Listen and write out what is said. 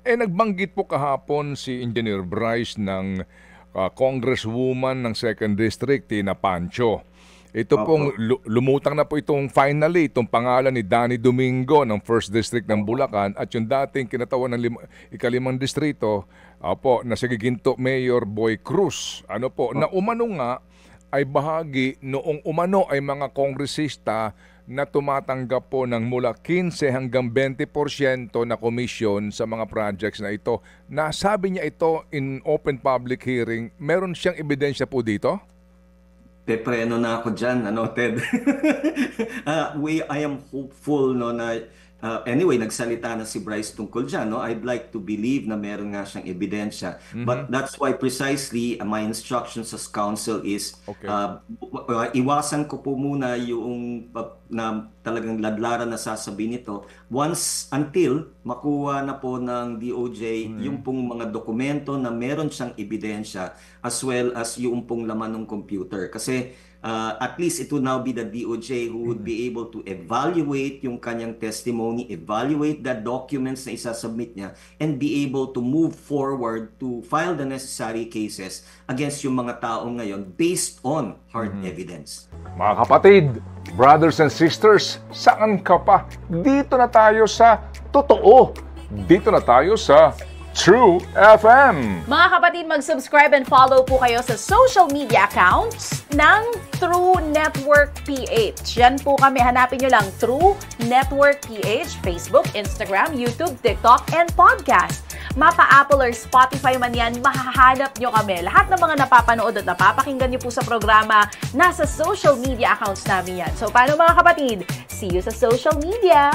Nagbanggit po kahapon si Engineer Bryce ng Congresswoman ng 2nd District, Tina Pancho. Ito pong lumutang na po itong finally, itong pangalan ni Danny Domingo ng 1st District ng Bulacan at yung dating kinatawan ng ikalimang distrito, na si Giginto Mayor Boy Cruz. Na umano nga ay bahagi noong umano ay mga kongresista na tumatanggap po ng mula 15 hanggang 20% na komisyon sa mga projects na ito. Nasabi niya ito in open public hearing. Meron siyang ebidensya po dito? Pepreno na ako dyan, Ted. I am hopeful na anyway, nagsalita na si Bryce tungkol dyan. I'd like to believe na meron nga siyang ebidensya. But that's why precisely my instructions as counsel is iwasan ko po muna yung na talagang ladlaran na sasabihin nito until makuha na po ng DOJ yung pong mga dokumento na meron siyang ebidensya as well as yung pong laman ng computer. Kasi at least it would now be the DOJ who would be able to evaluate yung kanyang testimony, evaluate the documents na isasubmit niya, and be able to move forward to file the necessary cases against yung mga taong ngayon based on hard evidence. Mga kapatid, brothers and sisters, saan ka pa? Dito na tayo sa totoo. Dito na tayo sa True FM. Mga kapatid, mag-subscribe and follow po kayo sa social media accounts ng True Network PH. Yan po kami. Hanapin nyo lang True Network PH, Facebook, Instagram, YouTube, TikTok, and podcast. Mapa Apple or Spotify man yan, mahahanap nyo kami. Lahat ng mga napapanood at napapakinggan nyo po sa programa, nasa social media accounts namin yan. So, paano mga kapatid? See you sa social media!